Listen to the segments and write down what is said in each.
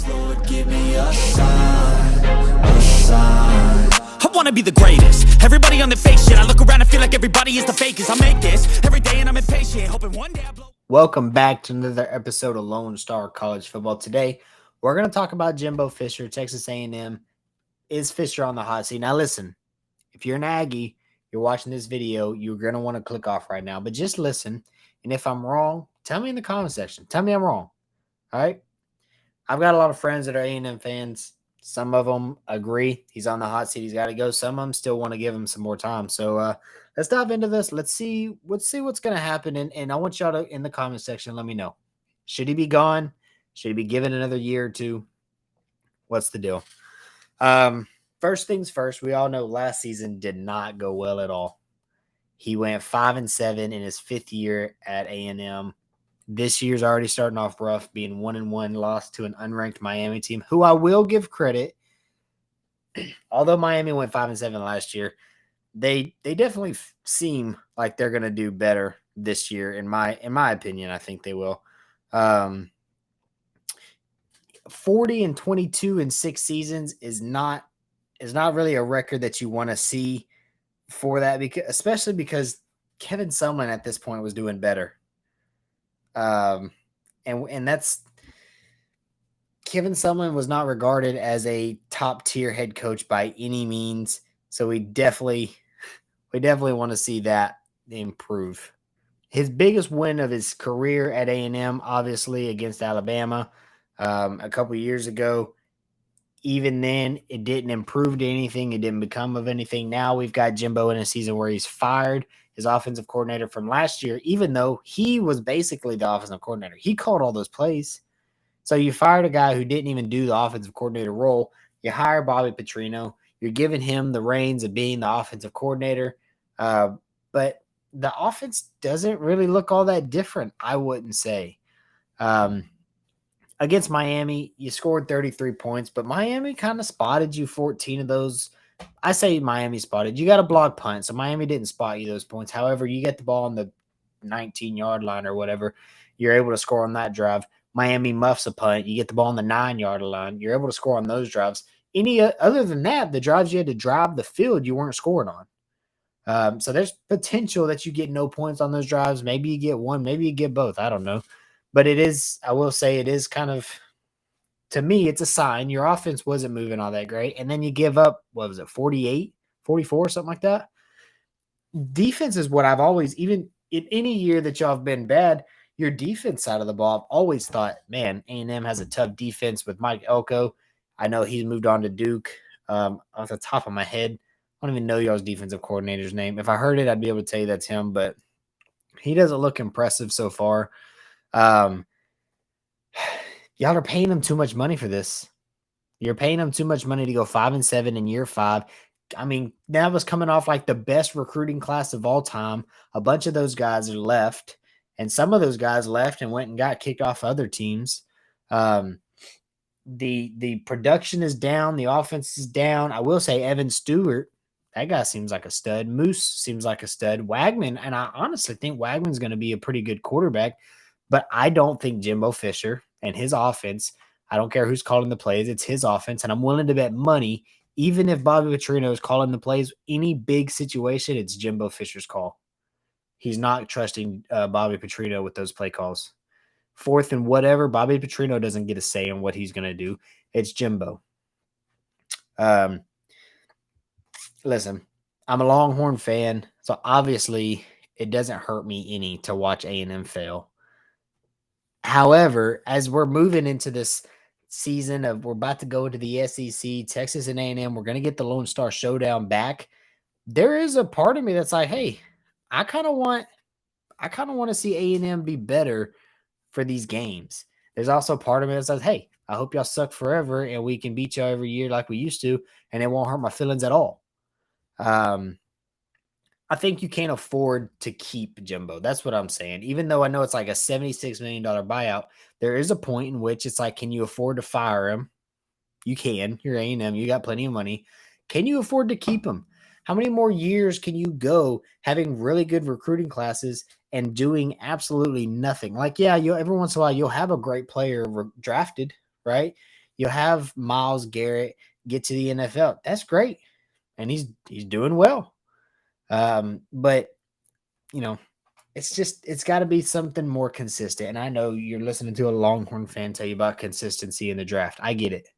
Lord, give me a sign, a sign. I wanna be the greatest. Everybody on the fake shit. I look around and feel like everybody is the fakest. I make this every day and I'm impatient, hoping one day I blow. Welcome back to another episode of Lone Star College Football. Today, we're going to talk about Jimbo Fisher, Texas A&M. Is Fisher on the hot seat? Now, listen, if you're an Aggie, you're watching this video, you're going to want to click off right now. But just listen, and if I'm wrong, tell me in the comment section. Tell me I'm wrong, all right? I've got a lot of friends that are A&M fans. Some of them agree he's on the hot seat. He's got to go. Some of them still want to give him some more time. So let's dive into this. Let's see what's going to happen. And I want y'all to, in the comment section, let me know. Should he be gone? Should he be given another year or two? What's the deal? First things first, we all know last season did not go well at all. He went 5-7 in his fifth year at A&M. This year's already starting off rough, being 1-1, lost to an unranked Miami team, who I will give credit. Although Miami went 5-7 last year, they definitely seem like they're going to do better this year. In my opinion, I think they will. 40-22 in 6 seasons is not really a record that you want to see for that, especially because Kevin Sumlin at this point was doing better. And that's Kevin Sumlin was not regarded as a top tier head coach by any means. So we definitely want to see that improve. His biggest win of his career at A&M, obviously against Alabama, a couple years ago. Even then, it didn't improve to anything. It didn't become of anything. Now we've got Jimbo in a season where he's fired his offensive coordinator from last year, even though he was basically the offensive coordinator. He called all those plays. So you fired a guy who didn't even do the offensive coordinator role. You hire Bobby Petrino. You're giving him the reins of being the offensive coordinator. But the offense doesn't really look all that different, I wouldn't say. Against Miami, you scored 33 points, but Miami kind of spotted you 14 of those. I say Miami spotted. You got a block punt, so Miami didn't spot you those points. However, you get the ball on the 19-yard line or whatever. You're able to score on that drive. Miami muffs a punt. You get the ball on the 9-yard line. You're able to score on those drives. Any other than that, the drives you had to drive the field, you weren't scoring on. So there's potential that you get no points on those drives. Maybe you get one. Maybe you get both. I don't know. But it is, I will say, it is kind of, to me, it's a sign. Your offense wasn't moving all that great. And then you give up, what was it, 48, 44, something like that? Defense is what I've always, even in any year that y'all have been bad, your defense side of the ball, I've always thought, man, A&M has a tough defense with Mike Elko. I know he's moved on to Duke. Off the top of my head, I don't even know y'all's defensive coordinator's name. If I heard it, I'd be able to tell you that's him, but he doesn't look impressive so far. Y'all are paying him too much money for this. You're paying him too much money to go 5-7 in year 5. I mean, that was coming off like the best recruiting class of all time. A bunch of those guys are left, and some of those guys left and went and got kicked off other teams. The production is down. The offense is down. I will say Evan Stewart, that guy seems like a stud. Moose seems like a stud. Wagman, and I honestly think Wagman's going to be a pretty good quarterback. But I don't think Jimbo Fisher and his offense, I don't care who's calling the plays, it's his offense, and I'm willing to bet money, even if Bobby Petrino is calling the plays, any big situation, it's Jimbo Fisher's call. He's not trusting Bobby Petrino with those play calls. Fourth and whatever, Bobby Petrino doesn't get a say in what he's going to do. It's Jimbo. Listen, I'm a Longhorn fan, so obviously it doesn't hurt me any to watch A&M fail. However, as we're moving into this season of we're about to go into the SEC, Texas and A&M, we're going to get the Lone Star Showdown back. There is a part of me that's like, hey, I kind of want to see A&M be better for these games. There's also a part of me that says, hey, I hope y'all suck forever and we can beat y'all every year like we used to, and it won't hurt my feelings at all. I think you can't afford to keep Jimbo. That's what I'm saying. Even though I know it's like a $76 million buyout, there is a point in which it's like, can you afford to fire him? You can. You're A&M. You got plenty of money. Can you afford to keep him? How many more years can you go having really good recruiting classes and doing absolutely nothing? Like, yeah, every once in a while you'll have a great player drafted, right? You'll have Myles Garrett get to the NFL. That's great, and he's doing well. But you know, it's got to be something more consistent. And I know you're listening to a Longhorn fan tell you about consistency in the draft. I get it,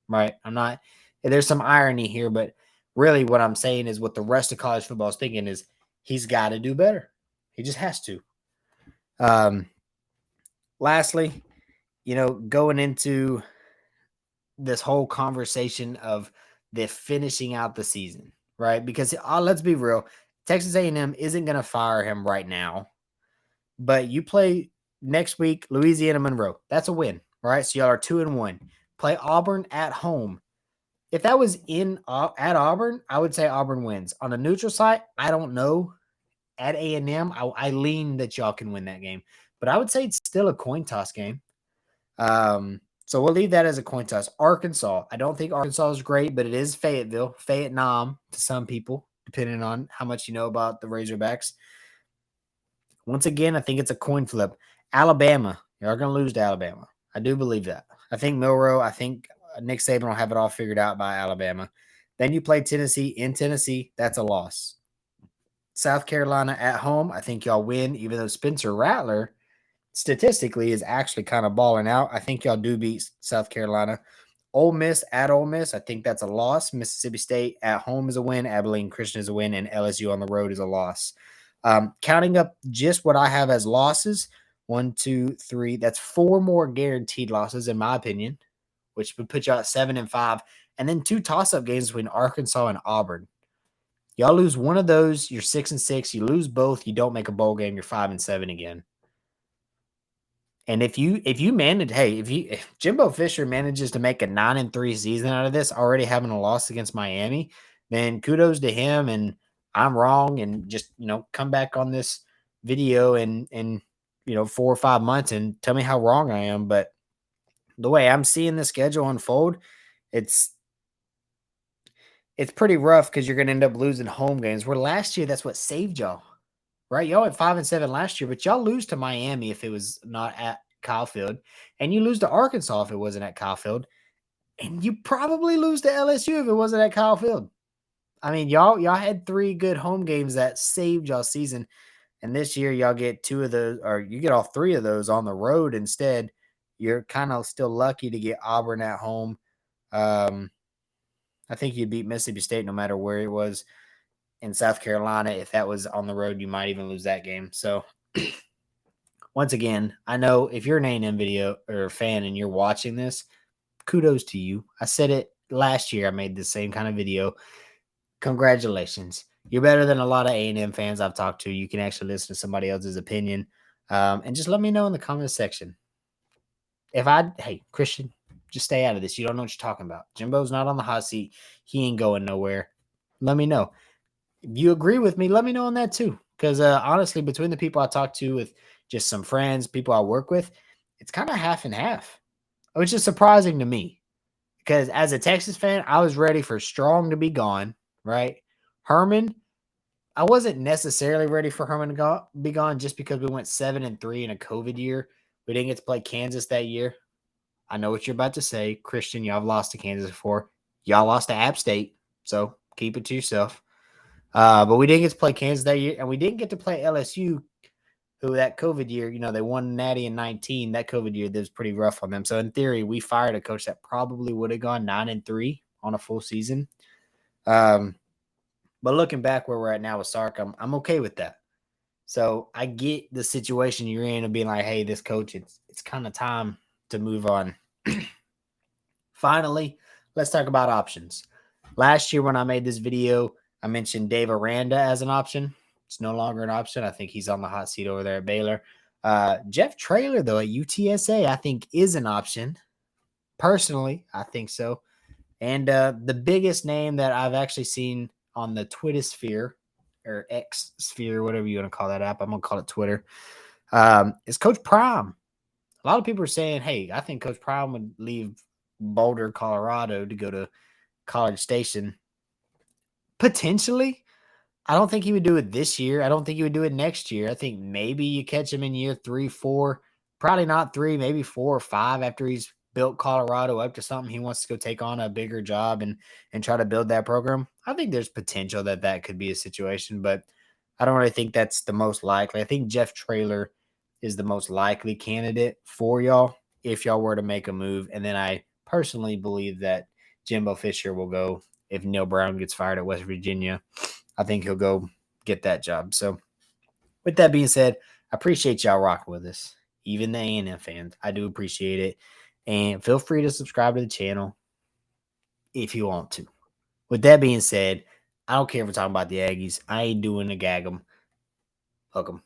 right? I'm not. There's some irony here, but really, what I'm saying is what the rest of college football is thinking is he's got to do better. He just has to. Um, lastly, going into this whole conversation of the finishing out the season, right? Because let's be real, Texas A&M isn't going to fire him right now, but you play next week Louisiana Monroe. That's a win, right? So y'all are 2-1. Play Auburn at home. If that was at Auburn, I would say Auburn wins. On a neutral site, I don't know. At A&M, I lean that y'all can win that game, but I would say it's still a coin toss game. So we'll leave that as a coin toss. Arkansas. I don't think Arkansas is great, but it is Fayetteville, Fayette-Nam to some people, depending on how much you know about the Razorbacks. Once again, I think it's a coin flip. Alabama. You're going to lose to Alabama. I do believe that. I think Milroe, I think Nick Saban will have it all figured out by Alabama. Then you play Tennessee in Tennessee. That's a loss. South Carolina at home. I think y'all win, even though Spencer Rattler statistically is actually kind of balling out. I think y'all do beat South Carolina. Ole Miss at Ole Miss, I think that's a loss. Mississippi State at home is a win. Abilene Christian is a win, and LSU on the road is a loss. Counting up just what I have as losses, 1, 2, 3, that's 4 more guaranteed losses in my opinion, which would put you at 7-5, and then 2 toss-up games between Arkansas and Auburn. Y'all lose one of those, you're 6-6. You lose both, you don't make a bowl game, you're 5-7 again. And if Jimbo Fisher manages to make a 9-3 season out of this, already having a loss against Miami, then kudos to him. And I'm wrong, and just come back on this video in 4 or 5 months and tell me how wrong I am. But the way I'm seeing the schedule unfold, it's pretty rough because you're going to end up losing home games. Where last year, that's what saved y'all. Right, y'all at 5-7 last year, but y'all lose to Miami if it was not at Kyle Field, and you lose to Arkansas if it wasn't at Kyle Field, and you probably lose to LSU if it wasn't at Kyle Field. I mean, y'all had 3 good home games that saved y'all season, and this year y'all get 2 of those, or you get all 3 of those on the road instead. You're kind of still lucky to get Auburn at home. I think you'd beat Mississippi State no matter where it was. In South Carolina, if that was on the road, you might even lose that game. So once again, I know if you're an A&M video or fan and you're watching this, kudos to you. I said it last year. I made the same kind of video. Congratulations. You're better than a lot of A&M fans I've talked to. You can actually listen to somebody else's opinion. And just let me know in the comment section. Hey, Christian, just stay out of this. You don't know what you're talking about. Jimbo's not on the hot seat. He ain't going nowhere. Let me know. If you agree with me, let me know on that too. Because honestly, between the people I talk to with just some friends, people I work with, it's kind of half and half, which is surprising to me. Because as a Texas fan, I was ready for Strong to be gone, right? Herman, I wasn't necessarily ready for Herman to be gone just because we went 7-3 in a COVID year. We didn't get to play Kansas that year. I know what you're about to say. Christian, y'all have lost to Kansas before. Y'all lost to App State, so keep it to yourself. But we didn't get to play Kansas that year, and we didn't get to play LSU, who that COVID year, they won Natty in 19. That COVID year, that was pretty rough on them. So in theory, we fired a coach that probably would have gone 9-3 on a full season. But looking back where we're at now with Sark, I'm okay with that. So I get the situation you're in of being like, hey, this coach, it's kind of time to move on. Finally, let's talk about options. Last year when I made this video, I mentioned Dave Aranda as an option. It's no longer an option. I think he's on the hot seat over there at Baylor. Jeff Traylor, though, at UTSA, I think is an option. Personally, I think so. And the biggest name that I've actually seen on the Twitter sphere, or X sphere, whatever you want to call that app, I'm going to call it Twitter, is Coach Prime. A lot of people are saying, hey, I think Coach Prime would leave Boulder, Colorado to go to College Station. Potentially. I don't think he would do it this year. I don't think he would do it next year. I think maybe you catch him in year 3, 4, probably not 3, maybe 4 or 5 after he's built Colorado up to something. He wants to go take on a bigger job and try to build that program. I think there's potential that could be a situation, but I don't really think that's the most likely. I think Jeff Traylor is the most likely candidate for y'all if y'all were to make a move. And then I personally believe that Jimbo Fisher will go if Neil Brown gets fired at West Virginia. I think he'll go get that job. So with that being said, I appreciate y'all rocking with us. Even the A&M fans, I do appreciate it. And feel free to subscribe to the channel if you want to. With that being said, I don't care if we're talking about the Aggies. I ain't doing a gag 'em. Hook 'em.